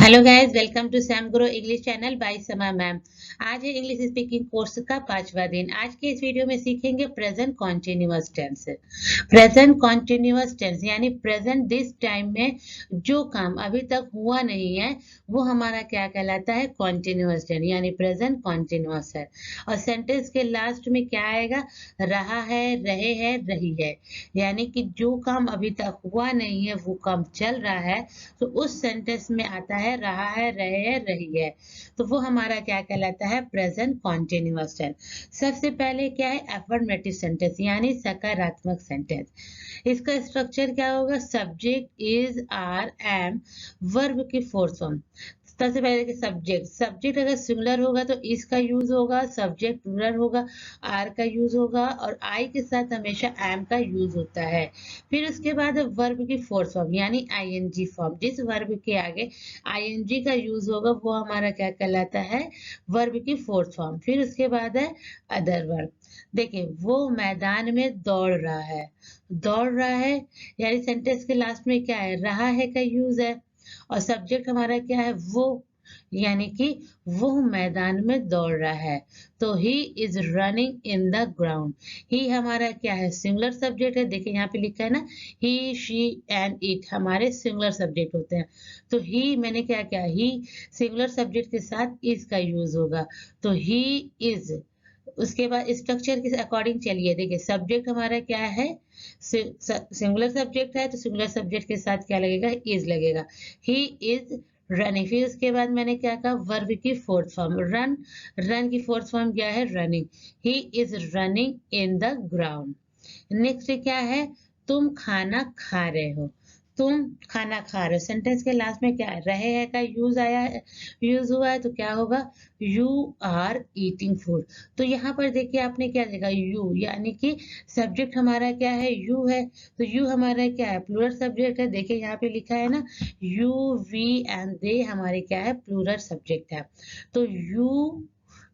Hello guys, welcome to Sam Grow English channel by Sama ma'am. आज है English speaking course का 5वां दिन। आज के इस वीडियो में सीखेंगे present continuous tense. Present continuous tense यानी प्रेजेंट दिस टाइम में जो काम अभी तक हुआ नहीं है वो हमारा क्या कहलाता है, कॉन्टिन्यूअस टेंस यानी प्रेजेंट कॉन्टिन्यूअस है। और सेंटेंस के लास्ट में क्या आएगा, रहा है, रहे हैं, रही है। यानी कि जो काम अभी तक हुआ नहीं है वो काम चल रहा है, तो उस सेंटेंस में आता है रहा है, रहे है, रही है। तो वो हमारा क्या कहलाता है, प्रेजेंट कॉन्टिन्यूअस टेंस। सबसे पहले क्या है, अफर्मेटिव सेंटेंस यानी सकारात्मक सेंटेंस। इसका स्ट्रक्चर क्या होगा, subject is, are, am, verb की फोर्थ फॉर्म। सबसे पहले कि सब्जेक्ट सब्जेक्ट अगर सिंगुलर होगा तो इस का यूज होगा, सब्जेक्ट प्लूरल होगा आर का यूज होगा, और आई के साथ हमेशा एम का यूज होता है। फिर उसके बाद वर्ब की फोर्थ फॉर्म यानी आईएनजी फॉर्म। जिस वर्ब के आगे आईएनजी का यूज होगा वो हमारा क्या कहलाता है, वर्ब की फोर्थ फॉर्म। फिर उसके बाद है अदर वर्ब। देखिए, वो मैदान में दौड़ रहा है, दौड़ रहा है यानी सेंटेंस के लास्ट में क्या है, रहा है का यूज है। और सब्जेक्ट हमारा क्या है, वो, यानी कि वो मैदान में दौड़ रहा है। तो he is running in the ground. ही हमारा क्या है, सिंगुलर सब्जेक्ट है। देखिए यहाँ पे लिखा है ना, ही, शी एंड इट हमारे सिंगुलर सब्जेक्ट होते हैं। तो ही मैंने क्या किया, ही सिंगुलर सब्जेक्ट के साथ इज का यूज होगा, तो ही इज। उसके बाद स्ट्रक्चर के अकॉर्डिंग चलिए, देखिए सब्जेक्ट हमारा क्या है, सिंगुलर सब्जेक्ट है तो सिंगुलर सब्जेक्ट के साथ क्या लगेगा, इज लगेगा। ही इज रनिंग। फिर उसके बाद मैंने क्या कहा, वर्ब की फोर्थ फॉर्म रन। रन की फोर्थ फॉर्म क्या है, running. He is running in the ground. Next क्या है, तुम खाना खा रहे हो। तुम खाना खा रहे हो, सेंटेंस के लास्ट में क्या है, रहे हैं का यूज आया है, यूज हुआ है, तो क्या होगा, यू आर ईटिंग फूड। तो यहाँ पर देखिए आपने क्या देखा, यू, यानी कि सब्जेक्ट हमारा क्या है, यू है। तो यू हमारा क्या है, प्लूरल सब्जेक्ट है। देखिए यहाँ पे लिखा है ना, यू, वी एंड दे हमारे क्या है, प्लूरल सब्जेक्ट है। तो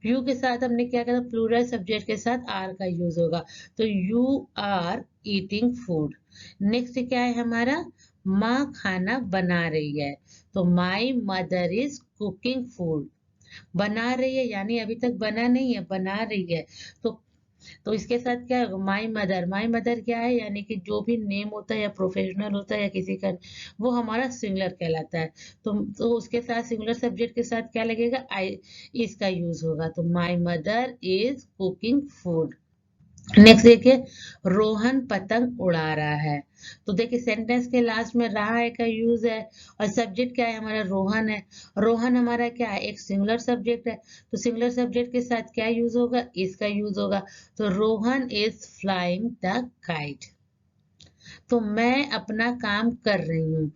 यू के साथ हमने क्या कहा, प्लूरल सब्जेक्ट के साथ आर का यूज होगा, तो you are eating food. Next क्या है हमारा, माँ खाना बना रही है, तो my mother is cooking food. बना रही है यानी अभी तक बना नहीं है, बना रही है। तो इसके साथ क्या है, माई मदर। माई मदर क्या है, यानी कि जो भी नेम होता है या प्रोफेशनल होता है या किसी का, वो हमारा सिंगुलर कहलाता है। तो उसके साथ सिंगुलर सब्जेक्ट के साथ क्या लगेगा, आई, इसका यूज होगा। तो my mother is cooking food. Next देखिए, रोहन पतंग उड़ा रहा है। तो देखिए सेंटेंस के लास्ट में रहा है का यूज है, और सब्जेक्ट क्या है हमारा, रोहन है। रोहन हमारा क्या है, एक सिंगुलर सब्जेक्ट है। तो सिंगुलर सब्जेक्ट के साथ क्या यूज होगा, इसका यूज होगा। तो Rohan is flying the kite. तो मैं अपना काम कर रही हूँ।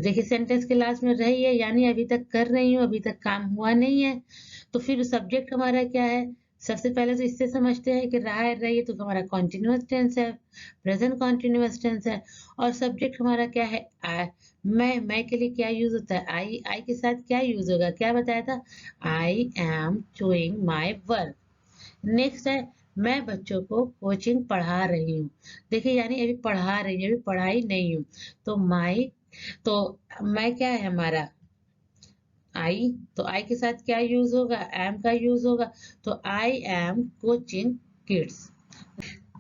देखिए सेंटेंस के लास्ट में रही है यानी अभी तक कर रही हूँ, अभी तक काम हुआ नहीं है। तो फिर सब्जेक्ट हमारा क्या है, सबसे पहले तो इससे समझते हैं कि रहा है, रही है, तो हमारा कॉन्टिन्यूअस टेंस है, प्रेजेंट कॉन्टिन्यूअस टेंस है। और सब्जेक्ट हमारा क्या है, मैं के लिए क्या यूज होता है, आई के साथ क्या यूज होगा, क्या बताया था, I am doing my work. Next है, मैं बच्चों को कोचिंग पढ़ा रही हूँ। देखिए यानी अभी पढ़ा रही हूँ, अभी पढ़ाई नहीं हूँ। तो माई, तो मैं क्या है हमारा, आई। तो आई के साथ क्या यूज होगा, एम का यूज होगा। तो आई एम कोचिंग किड्स।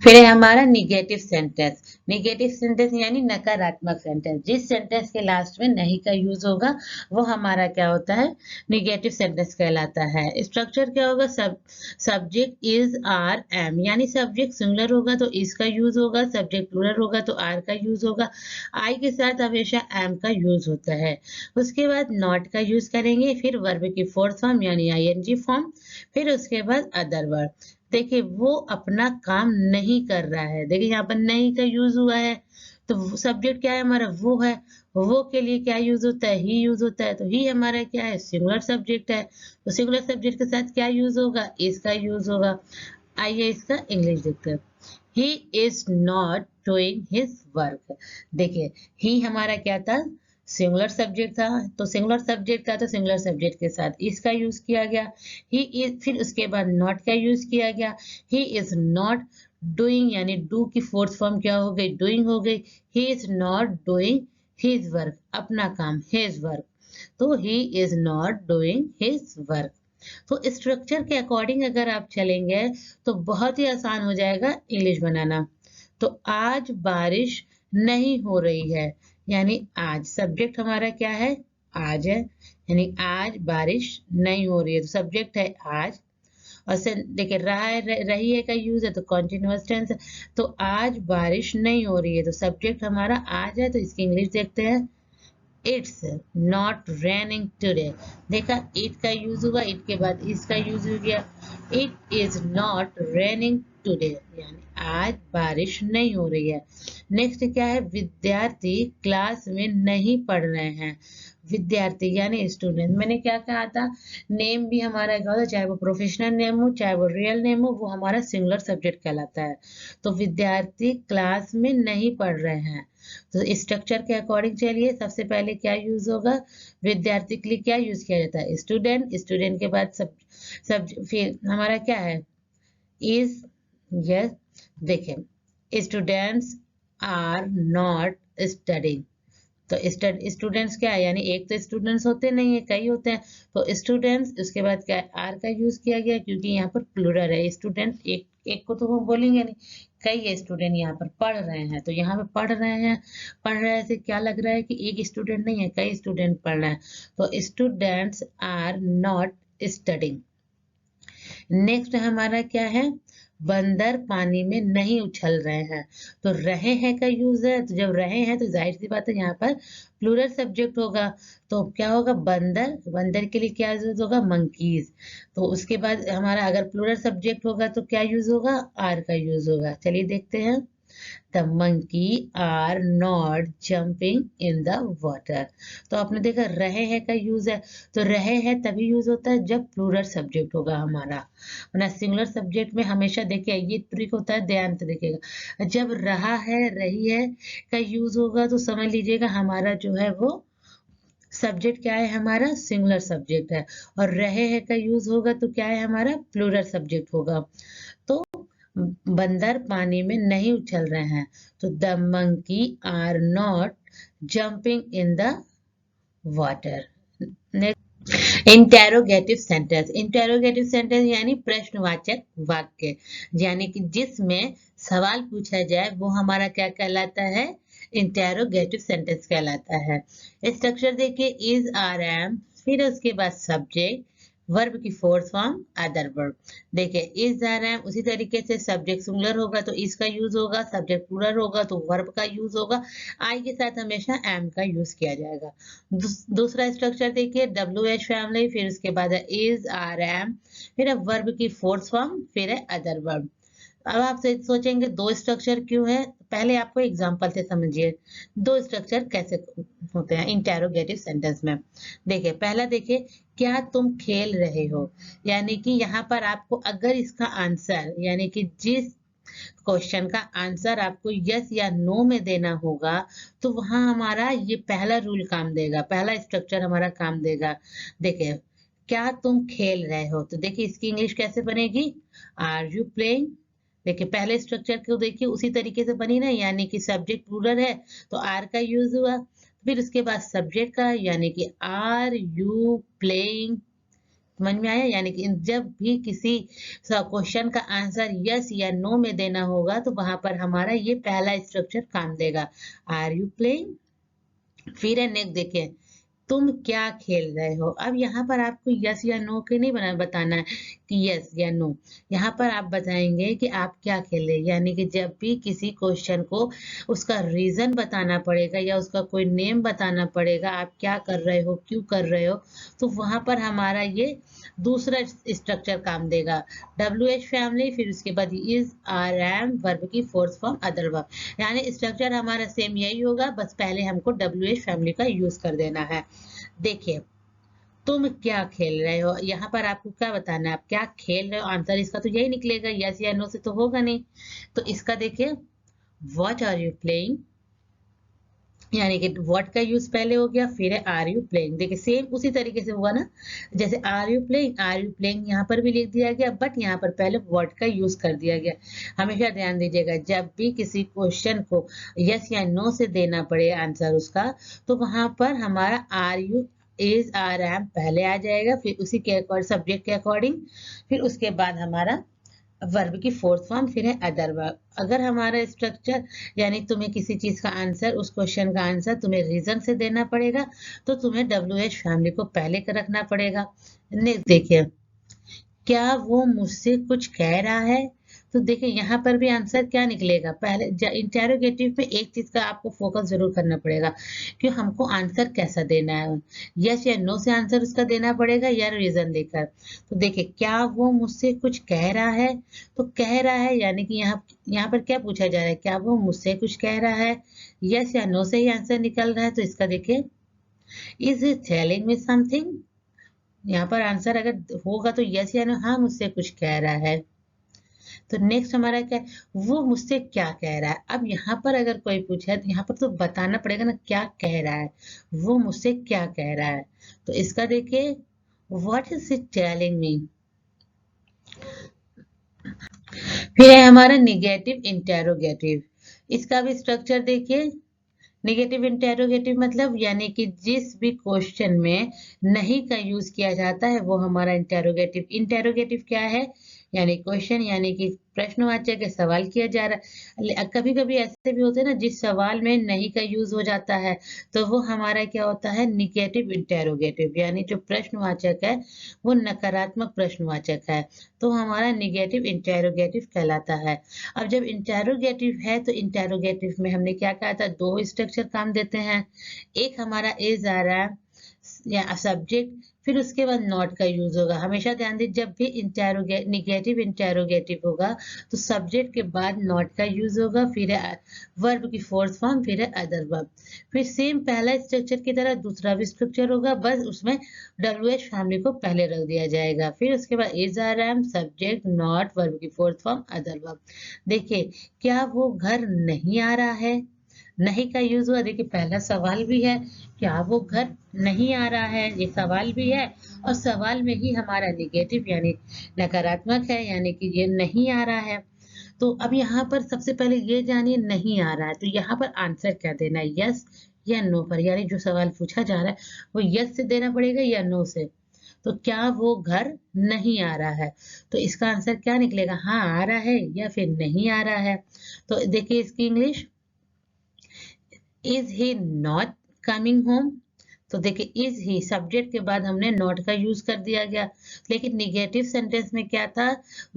फिर है हमारा निगेटिव सेंटेंस। निगेटिव सेंटेंस यानी नकारात्मक सेंटेंस। जिस सेंटेंस के लास्ट में नहीं का यूज होगा वो हमारा क्या होता है, निगेटिव सेंटेंस कहलाता है। स्ट्रक्चर क्या होगा, सब्जेक्ट इज, आर, एम, यानी सब्जेक्ट सिंगुलर होगा तो इज का यूज होगा, सब्जेक्ट प्लूरल होगा तो आर का यूज होगा, आई के साथ हमेशा एम का यूज होता है। उसके बाद नॉट का यूज करेंगे, फिर वर्ब की फोर्थ फॉर्म यानी आईएनजी फॉर्म, फिर उसके बाद अदर वर्ब। देखिए वो अपना काम नहीं कर रहा है, देखिए यहाँ पर नहीं का यूज हुआ है। तो सब्जेक्ट क्या है हमारा, वो है। वो के लिए क्या यूज होता है, ही यूज होता है। तो ही हमारा क्या है, सिंगुलर सब्जेक्ट है। तो सिंगुलर सब्जेक्ट के साथ क्या यूज होगा, इसका यूज होगा। आइए इसका इंग्लिश देखते हैं। He is not doing his work. देखिए ही हमारा क्या था, सिंगुलर सब्जेक्ट था, तो सिंगुलर सब्जेक्ट था तो सिंगुलर सब्जेक्ट के साथ इसका यूज किया गया। ही इज, फिर उसके बाद नॉट का यूज किया गया। ही इज नॉट डूइंग, यानी डू की फोर्थ फॉर्म क्या हो गई, डूइंग हो गई। He is not doing his work, अपना काम, हिज वर्क। तो he is not doing his work. तो स्ट्रक्चर के अकॉर्डिंग अगर आप चलेंगे तो बहुत ही आसान हो जाएगा इंग्लिश बनाना। तो आज बारिश नहीं हो रही है, यानी आज सब्जेक्ट हमारा क्या है, आज है, यानी आज बारिश नहीं हो रही है, तो सब्जेक्ट है आज। और से देखिए रहा है, रही है का यूज है तो कॉन्टिन्यूअस टेंस है। तो आज बारिश नहीं हो रही है, तो सब्जेक्ट हमारा आज है, तो इसकी इंग्लिश देखते हैं। It's not raining today. देखा इट का यूज हुआ, इट के बाद इसका यूज हो गया। It is not raining today, यानी आज बारिश नहीं हो रही है। नेक्स्ट क्या है, विद्यार्थी क्लास में नहीं पढ़ रहे हैं। विद्यार्थी यानी स्टूडेंट, मैंने क्या कहा था, नेम भी हमारा क्या होता है, चाहे वो प्रोफेशनल नेम हो चाहे वो रियल नेम हो, वो हमारा सिंगुलर सब्जेक्ट कहलाता है। तो विद्यार्थी क्लास में नहीं पढ़ रहे हैं, तो स्ट्रक्चर के अकॉर्डिंग चलिए, सबसे पहले क्या यूज होगा, विद्यार्थी के लिए क्या यूज किया जाता है, स्टूडेंट। स्टूडेंट के बाद सब फिर हमारा क्या है, इज। यस, देखें स्टूडेंट्स आर नॉट स्टडिंग। तो स्टूडेंट्स क्या है, यानी एक तो स्टूडेंट्स होते नहीं है, कई होते हैं। तो स्टूडेंट्स, उसके बाद क्या है, आर का यूज किया गया क्योंकि यहाँ पर प्लूरल है। स्टूडेंट एक एक को तो वो बोलेंगे नहीं, कई स्टूडेंट यहाँ पर पढ़ रहे हैं, तो यहाँ पे पढ़ रहे हैं, पढ़ रहे से क्या लग रहा है कि एक स्टूडेंट नहीं है, कई स्टूडेंट पढ़ रहे हैं। तो students are not studying. Next हमारा क्या है, बंदर पानी में नहीं उछल रहे हैं। तो रहे हैं का यूज है, तो जब रहे हैं तो जाहिर सी बात है यहाँ पर प्लूरल सब्जेक्ट होगा। तो क्या होगा, बंदर, बंदर के लिए क्या यूज होगा, मंकीज। तो उसके बाद हमारा अगर प्लूरल सब्जेक्ट होगा तो क्या यूज होगा, आर का यूज होगा। चलिए देखते हैं, the monkey are not jumping in the water. तो आपने देखा रहे हैं का यूज है, तो रहे हैं तभी यूज होता है जब प्लूरल सब्जेक्ट होगा हमारा, वरना सिंगुलर सब्जेक्ट में हमेशा देखिए ये ट्रिक होता है, ध्यान से देखिएगा, जब रहा है रही है का यूज होगा तो समझ लीजिएगा हमारा जो है वो सब्जेक्ट क्या है, हमारा सिंगुलर सब्जेक्ट है। और रहे हैं का यूज होगा तो क्या है, हमारा प्लूरल सब्जेक्ट होगा। तो बंदर पानी में नहीं उछल रहे हैं, तो the monkey are not jumping in the water. Interrogative sentence, interrogative sentence यानी प्रश्नवाचक वाक्य, यानी कि जिसमें सवाल पूछा जाए वो हमारा क्या कहलाता है, इंटेरोगेटिव सेंटेंस कहलाता है। स्ट्रक्चर देखिए, इज आर एम, फिर उसके बाद सब्जेक्ट, वर्ब की फोर्थ फॉर्म, अदर वर्ब। देखिए इज आर एम, उसी तरीके से सब्जेक्ट सिंगुलर होगा तो इसका यूज होगा, सब्जेक्ट प्लूरल होगा तो वर्ब का यूज होगा। आई के साथ हमेशा एम का यूज किया जाएगा। दूसरा स्ट्रक्चर देखिए, डब्ल्यू एच फैमिली, फिर उसके बाद है इज आर एम, फिर है वर्ब की फोर्थ फॉर्म, फिर है अदर वर्ब। अब आप सोचेंगे दो स्ट्रक्चर क्यों है, पहले आपको एग्जांपल से समझिए दो स्ट्रक्चर कैसे होते हैं इंटेरोगेटिव सेंटेंस में। देखिए पहला देखिए, क्या तुम खेल रहे हो, यानी कि यहाँ पर आपको अगर इसका आंसर, यानी कि जिस क्वेश्चन का आंसर आपको यस या नो में देना होगा, तो वहां हमारा ये पहला रूल काम देगा, पहला स्ट्रक्चर हमारा काम देगा। देखिए क्या तुम खेल रहे हो, तो देखिए इसकी इंग्लिश कैसे बनेगी, आर यू प्लेइंग। देखिए पहले स्ट्रक्चर को देखिए उसी तरीके से बनी ना, यानी कि सब्जेक्ट प्लूरल है तो आर का यूज हुआ, फिर उसके बाद सब्जेक्ट का, यानी कि आर यू प्लेइंग। समझ में आया, यानी कि जब भी किसी क्वेश्चन का आंसर यस या नो में देना होगा तो वहां पर हमारा ये पहला स्ट्रक्चर काम देगा, आर यू प्लेइंग। फिर है नेक्स्ट देखिए, तुम क्या खेल रहे हो। अब यहाँ पर आपको यस या नो के नहीं बताना है कि यस या नो, यहाँ पर आप बताएंगे कि आप क्या खेल रहे हैं, यानी कि जब भी किसी क्वेश्चन को उसका रीजन बताना पड़ेगा या उसका कोई नेम बताना पड़ेगा, आप क्या कर रहे हो, क्यों कर रहे हो, तो वहां पर हमारा ये दूसरा स्ट्रक्चर काम देगा, डब्ल्यू एच फैमिली, फिर उसके बाद इज आर एम, वर्ब की फोर्थ फॉर्म, अदर वर्ब। यानी स्ट्रक्चर हमारा सेम यही होगा, बस पहले हमको डब्ल्यू एच फैमिली का यूज कर देना है। देखिए तुम क्या खेल रहे हो, यहाँ पर आपको क्या बताना है, आप क्या खेल रहे हो, आंसर इसका तो यही निकलेगा, यस या नो से तो होगा नहीं। तो इसका देखिए, व्हाट आर यू प्लेइंग, यानी कि व्हाट का यूज पहले हो गया, फिर है आर यू प्लेइंग। देखिए सेम उसी तरीके से हुआ ना, जैसे आर यू प्लेइंग यहाँ पर भी लिख दिया गया, बट यहाँ पर पहले व्हाट का यूज कर दिया गया। हमेशा ध्यान दीजिएगा जब भी किसी क्वेश्चन को यस या नो से देना पड़े आंसर उसका, तो वहां पर हमारा are you is are am पहले आ जाएगा, फिर उसी के अकॉर्डिंग सब्जेक्ट के अकॉर्डिंग, फिर उसके बाद हमारा वर्ब की फोर्थ फॉर्म, फिर है अदर वर्ब। अगर हमारा स्ट्रक्चर यानी तुम्हें किसी चीज का आंसर, उस क्वेश्चन का आंसर तुम्हें रीजन से देना पड़ेगा, तो तुम्हें WH फैमिली को पहले का रखना पड़ेगा। नेक्स्ट देखिए, क्या वो मुझसे कुछ कह रहा है? तो देखिए यहाँ पर भी आंसर क्या निकलेगा, पहले इंटेरोगेटिव में एक चीज का आपको फोकस जरूर करना पड़ेगा कि हमको आंसर कैसा देना है, यस या नो से आंसर उसका देना पड़ेगा या रीजन देकर। तो देखिए, क्या वो मुझसे कुछ कह रहा है? तो कह रहा है यानी कि यहाँ पर क्या पूछा जा रहा है, क्या वो मुझसे कुछ कह रहा है? यस या नो से ही आंसर निकल रहा है, तो इसका देखिए, is he telling me something. यहाँ पर आंसर अगर होगा तो यस या नो, हाँ मुझसे कुछ कह रहा है। तो नेक्स्ट हमारा क्या है, वो मुझसे क्या कह रहा है। अब यहाँ पर अगर कोई पूछे तो यहाँ पर तो बताना पड़ेगा ना क्या कह रहा है, वो मुझसे क्या कह रहा है। तो इसका देखिए, what is it telling me. फिर है हमारा निगेटिव इंटेरोगेटिव। इसका भी स्ट्रक्चर देखिए, निगेटिव इंटेरोगेटिव मतलब यानी कि जिस भी क्वेश्चन में नहीं का यूज किया जाता है वो हमारा इंटेरोगेटिव। इंटेरोगेटिव क्या है, यानी क्वेश्चन यानी कि प्रश्नवाचक सवाल किया जा रहा है। कभी कभी ऐसे भी होते हैं ना जिस सवाल में नहीं का यूज हो जाता है, तो वो हमारा क्या होता है, निगेटिव इंटेरोगेटिव, यानी जो प्रश्नवाचक है वो नकारात्मक प्रश्नवाचक है, तो हमारा निगेटिव इंटेरोगेटिव कहलाता है। अब जब इंटेरोगेटिव है तो इंटेरोगेटिव में हमने क्या कहा था, दो स्ट्रक्चर काम देते हैं। एक हमारा इज आ रहा है या सब्जेक्ट, फिर उसके बाद नॉट का यूज होगा। हमेशा ध्यान दीजिए, जब भी निगेटिव इंटेरोगेटिव होगा तो सब्जेक्ट के बाद नॉट का यूज होगा, फिर है वर्ब की फोर्थ फॉर्म, फिर है अदर वर्ब। फिर सेम पहला स्ट्रक्चर की तरह दूसरा भी स्ट्रक्चर होगा, बस उसमें WH फैमिली को पहले रख दिया जाएगा, फिर उसके बाद is are am subject not verb की फोर्थ फॉर्म अदर वर्ब। देखिए, क्या वो घर नहीं आ रहा है, नहीं का यूज हुआ। देखिए पहला सवाल भी है, क्या वो घर नहीं आ रहा है, ये सवाल भी है, और सवाल में ही हमारा निगेटिव यानी नकारात्मक है, यानी कि ये नहीं आ रहा है। तो अब यहाँ पर सबसे पहले ये जानिए, नहीं आ रहा है तो यहाँ पर आंसर क्या देना है, यस या नो पर, यानी जो सवाल पूछा जा रहा है वो यस से देना पड़ेगा या नो से। तो क्या वो घर नहीं आ रहा है, तो इसका आंसर क्या निकलेगा, हाँ आ रहा है या फिर नहीं आ रहा है। तो देखिए इसकी English, is he not coming home. तो देखिए इज ही सब्जेक्ट के बाद हमने नॉट का यूज कर दिया गया, लेकिन निगेटिव सेंटेंस में क्या था,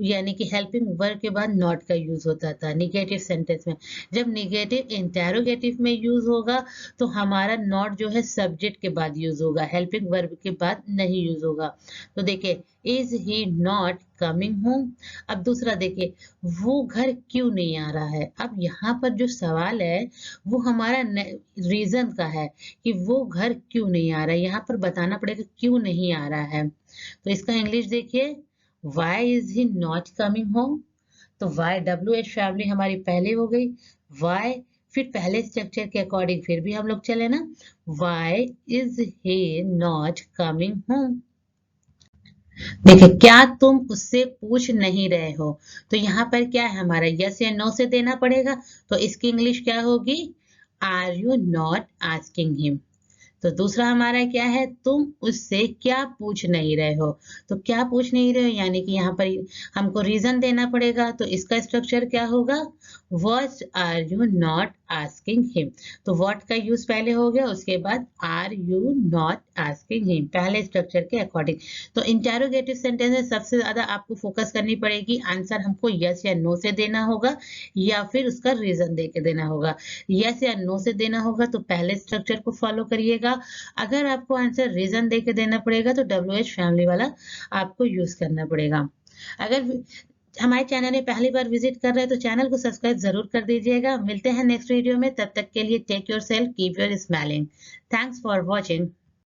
यानी कि हेल्पिंग वर्ब के बाद नॉट का यूज होता था निगेटिव सेंटेंस में। जब निगेटिव इंटेरोगेटिव में यूज होगा तो हमारा नॉट जो है सब्जेक्ट के बाद यूज होगा, हेल्पिंग वर्ब के बाद नहीं यूज होगा। तो देखिए, is he not coming home. अब दूसरा देखिए, वो घर क्यों नहीं आ रहा है। अब यहाँ पर जो सवाल है वो हमारा रीजन का है कि वो घर क्यों नहीं आ रहा है, यहाँ पर बताना पड़ेगा क्यों नहीं आ रहा है। तो इसका इंग्लिश देखिए, why is he not coming home. तो वाई WH फैमिली हमारी पहले हो गई, वाई, फिर पहले स्ट्रक्चर के अकॉर्डिंग फिर भी हम लोग चले ना, why is he not coming home. देखिए, क्या तुम उससे पूछ नहीं रहे हो, तो यहाँ पर क्या है हमारा, यस या नो से देना पड़ेगा। तो इसकी इंग्लिश क्या होगी, are you not asking him. तो दूसरा हमारा क्या है, तुम उससे क्या पूछ नहीं रहे हो। तो क्या पूछ नहीं रहे हो यानी कि यहाँ पर हमको रीजन देना पड़ेगा, तो इसका स्ट्रक्चर क्या होगा, what are you not asking him. तो व्हाट का यूज पहले हो गया, उसके बाद are you not asking him, पहले स्ट्रक्चर के अकॉर्डिंग। तो इंटेरोगेटिव सेंटेंस में सबसे ज्यादा आपको फोकस करनी पड़ेगी, आंसर हमको यस या नो से देना होगा या फिर उसका रीजन दे के देना होगा। यस या नो से देना होगा तो पहले स्ट्रक्चर को फॉलो करिएगा, अगर आपको आंसर रीजन दे के देना पड़ेगा तो WH फैमिली वाला आपको यूज करना पड़ेगा। अगर हमारे चैनल में पहली बार विजिट कर रहे हैं तो चैनल को सब्सक्राइब जरूर कर दीजिएगा। मिलते हैं नेक्स्ट वीडियो में, तब तक के लिए take yourself, keep your smiling. Thanks for watching.